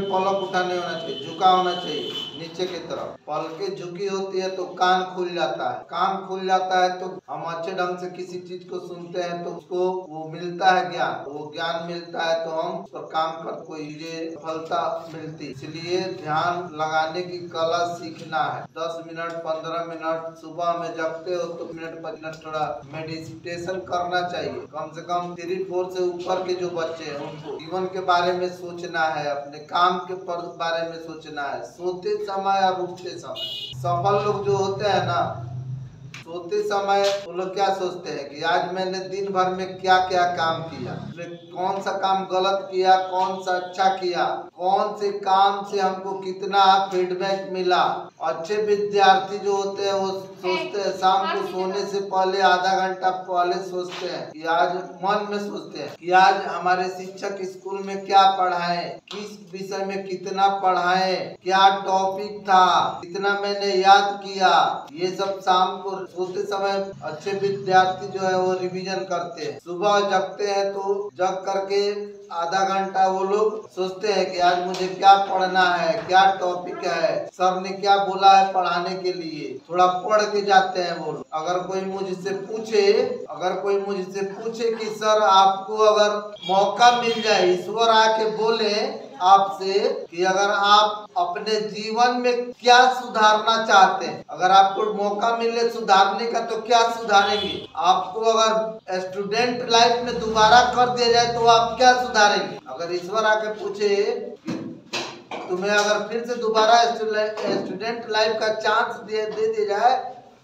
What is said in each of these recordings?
पलक उठा नहीं होना चाहिए, झुका होना चाहिए नीचे की तरफ। पलकें झुकी होती है तो कान खुल जाता है, कान खुल जाता है तो हम अच्छे ढंग से किसी चीज को सुनते हैं तो उसको वो मिलता है ज्ञान, वो ज्ञान मिलता है तो हम उस पर काम कर कोई सफलता मिलती। इसलिए ध्यान लगाने की कला सीखना है। 10 मिनट 15 मिनट सुबह में जगते हो तो मिनट 5 मिनट थोड़ा मेडिटेशन करना चाहिए। कम से कम 3-4 से ऊपर के जो बच्चे हैं उनको जीवन के बारे में सोचना है, अपने काम के बारे में सोचना है, सोते समय और उठते समय। सफल लोग जो होते हैं ना, सोते समय वो लोग क्या सोचते हैं कि आज मैंने दिन भर में क्या क्या काम किया, कौन सा काम गलत किया, कौन सा अच्छा किया, कौन से काम से हमको कितना फीडबैक मिला। अच्छे विद्यार्थी जो होते हैं वो सोचते हैं, शाम को सोने से पहले आधा घंटा पहले सोचते हैं कि आज मन में सोचते हैं कि आज हमारे शिक्षक स्कूल में क्या पढ़ाए, किस विषय में कितना पढ़ाए, क्या टॉपिक था, कितना मैंने याद किया। ये सब शाम को सोते समय अच्छे विद्यार्थी जो है वो रिवीजन करते हैं। सुबह जगते हैं तो जग करके आधा घंटा वो लोग सोचते हैं कि आज मुझे क्या पढ़ना है, क्या टॉपिक है, सर ने क्या बोला है पढ़ाने के लिए, थोड़ा पढ़ के जाते हैं वो लोग। अगर कोई मुझसे पूछे कि सर आपको अगर मौका मिल जाए, ईश्वर आके बोले आपसे कि अगर आप अपने जीवन में क्या सुधारना चाहते हैं, अगर आपको मौका मिले सुधारने का तो क्या सुधारेंगे? आपको अगर स्टूडेंट लाइफ में दोबारा कर दिया जाए तो आप क्या सुधारेंगे? अगर ईश्वर आके पूछे तुम्हें अगर फिर से दोबारा स्टूडेंट लाइफ का चांस दे दिया जाए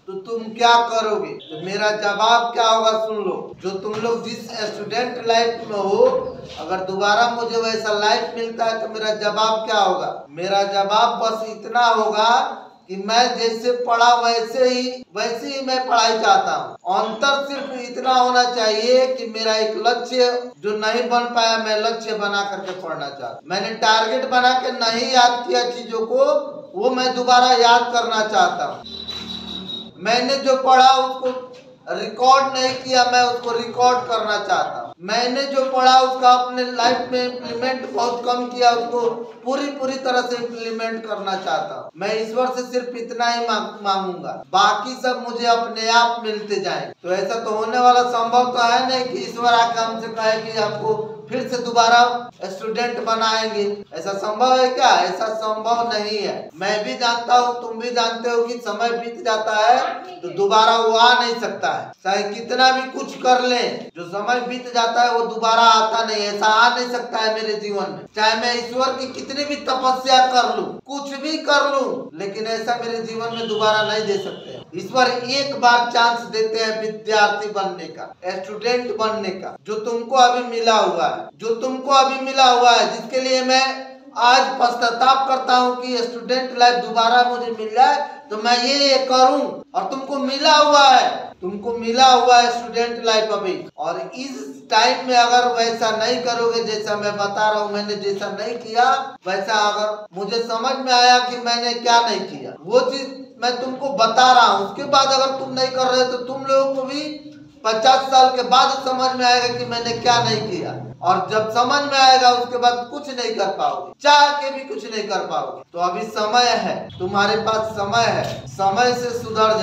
तो तुम क्या करोगे? तो मेरा जवाब क्या होगा सुन लो। जो तुम लोग जिस स्टूडेंट लाइफ में हो, अगर दोबारा मुझे वैसा लाइफ मिलता है तो मेरा जवाब क्या होगा? मेरा जवाब बस इतना होगा कि मैं जैसे पढ़ा वैसे ही मैं पढ़ाई चाहता हूँ। अंतर सिर्फ इतना होना चाहिए कि मेरा एक लक्ष्य जो नहीं बन पाया, मैं लक्ष्य बना करके पढ़ना चाहता। मैंने टारगेट बना के नहीं याद किया चीजों को, वो मैं दोबारा याद करना चाहता हूँ। मैंने जो पढ़ा उसको रिकॉर्ड नहीं किया, मैं उसको रिकॉर्ड करना चाहता हूँ। मैंने जो पढ़ा उसका अपने लाइफ में इम्प्लीमेंट बहुत कम किया, उसको पूरी तरह से इम्प्लीमेंट करना चाहता हूँ। मैं ईश्वर से सिर्फ इतना ही मांगूंगा, बाकी सब मुझे अपने आप मिलते जाएंगे। तो ऐसा तो होने वाला संभव तो है नहीं कि ईश्वर आकर हमसे कहे कि आपको फिर से दोबारा स्टूडेंट बनाएंगे। ऐसा संभव है क्या? ऐसा संभव नहीं है। मैं भी जानता हूँ, तुम भी जानते हो कि समय बीत जाता है तो दोबारा वो आ नहीं सकता है। चाहे कितना भी कुछ कर ले, जो समय बीत जाता है वो दोबारा आता नहीं, ऐसा आ नहीं सकता है मेरे जीवन में। चाहे मैं ईश्वर की कितनी भी तपस्या कर लूं, कुछ भी कर लूं, लेकिन ऐसा मेरे जीवन में दोबारा नहीं दे सकते। ईश्वर एक बार चांस देते हैं विद्यार्थी बनने का, स्टूडेंट बनने का, जो तुमको अभी मिला हुआ है, जिसके लिए मैं आज पश्चाताप करता हूँ कि स्टूडेंट लाइफ दोबारा मुझे मिल जाए तो मैं ये करूं। और तुमको मिला हुआ है स्टूडेंट लाइफ अभी। और इस टाइम में अगर वैसा नहीं करोगे जैसा मैं बता रहा हूँ, मैंने जैसा नहीं किया वैसा अगर मुझे समझ में आया कि मैंने क्या नहीं किया, वो चीज मैं तुमको बता रहा हूँ, उसके बाद अगर तुम नहीं कर रहे तो तुम लोगों को भी 50 साल के बाद समझ में आएगा कि मैंने क्या नहीं किया। और जब समझ में आएगा उसके बाद कुछ नहीं कर पाओगे, चाह के भी कुछ नहीं कर पाओगे। तो अभी समय है, तुम्हारे पास समय है, समय से सुधर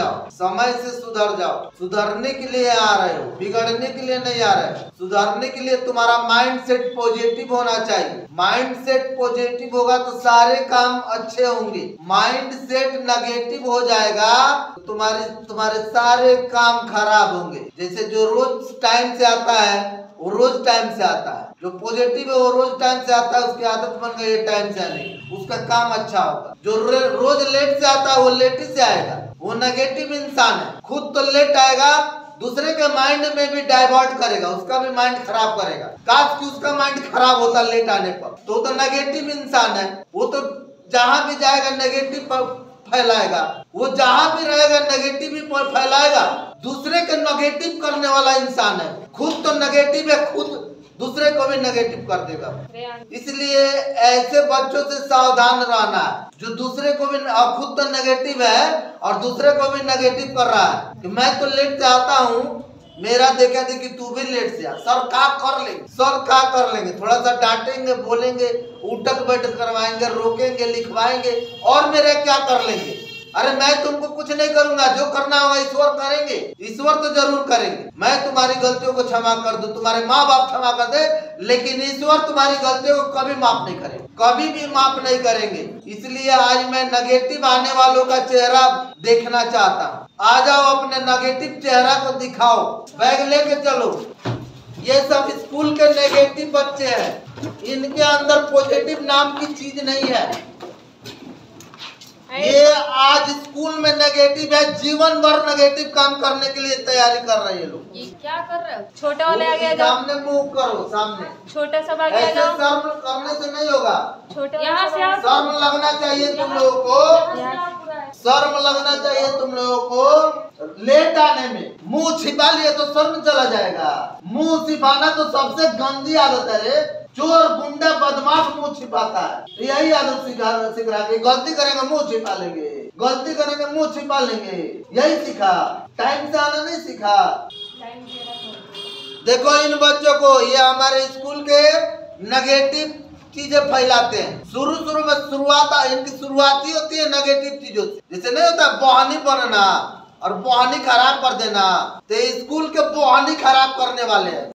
जाओ। सुधरने के लिए आ रहे हो, बिगड़ने के लिए नहीं आ रहे हो। सुधरने के लिए तुम्हारा माइंड सेट पॉजिटिव होना चाहिए। माइंड सेट पॉजिटिव होगा तो सारे काम अच्छे होंगे। माइंड सेट नेगेटिव हो जाएगा तो तुम्हारे सारे काम खराब होंगे। जैसे जो रोज टाइम से आता है वो रोज टाइम से आता है, जो पॉजिटिव है वो रोज टाइम से आता है, उसकी आदत बन गई है टाइम से आने, उसका काम अच्छा होगा। जो रोज लेट से आता है वो लेट से आएगा, वो नेगेटिव इंसान है। खुद तो लेट आएगा, दूसरे के माइंड में भी डाइवर्ट करेगा, उसका भी माइंड खराब करेगा। काश कि उसका माइंड खराब होता लेट आने पर, तो नेगेटिव इंसान है। वो तो जहां भी जाएगा नेगेटिव फैलाएगा, वो जहां भी रहेगा नेगेटिव ही फैलाएगा। दूसरे के नेगेटिव करने वाला इंसान है, खुद तो नेगेटिव है, खुद दूसरे को भी नेगेटिव कर देगा। इसलिए ऐसे बच्चों से सावधान रहना है जो दूसरे को भी, खुद तो नेगेटिव है और दूसरे को भी नेगेटिव कर रहा है कि मैं तो लेट से आता हूँ, मेरा देखा देखी तू भी लेट से आ। सर क्या कर लेंगे, सर क्या कर लेंगे, थोड़ा सा डांटेंगे, बोलेंगे, उठक बैठक करवाएंगे, रोकेंगे, लिखवाएंगे, और मेरे क्या कर लेंगे। अरे मैं तुमको कुछ नहीं करूंगा, जो करना होगा ईश्वर करेंगे, ईश्वर तो जरूर करेंगे। मैं तुम्हारी गलतियों को क्षमा कर दूं, तुम्हारे माँ बाप क्षमा कर दे, लेकिन ईश्वर तुम्हारी गलतियों को कभी माफ नहीं करेंगे, कभी भी माफ नहीं करेंगे। इसलिए आज मैं नेगेटिव आने वालों का चेहरा देखना चाहता हूँ। आ जाओ, अपने नेगेटिव चेहरा को दिखाओ, बैग लेके चलो। ये सब स्कूल के नेगेटिव बच्चे हैं, इनके अंदर पॉजिटिव नाम की चीज नहीं है। ये आज स्कूल में नेगेटिव है, जीवन भर नेगेटिव काम करने के लिए तैयारी कर रहे हैं लोग। ये क्या कर रहे हो? छोटे वाले आ गए, सामने मुंह करो, सामने छोटे सब आ गए। ऐसे शर्म करने से नहीं होगा, छोटे यहाँ से शर्म लगना चाहिए तुम लोगों को, शर्म लगना चाहिए तुम लोगों को। लेट आने में मुंह छिपा लिए तो शर्म चला जाएगा। मुंह छिपाना तो सबसे गंदी आदत है रे। चोर, गुंडा, बदमाश मुंह छिपाता है, यही आदत सिखा के। गलती करेंगे मुंह छिपा लेंगे, गलती करेंगे मुंह छिपा लेंगे, यही सीखा। टाइम से आना नहीं सीखा। देखो इन बच्चों को, ये हमारे स्कूल के नेगेटिव चीजें फैलाते हैं। शुरू में शुरुआत इनकी शुरुआती होती है नेगेटिव चीजों से। जैसे नहीं होता बहानी बनना और बहानी खराब कर देना, तो स्कूल के बहानी खराब करने वाले हैं।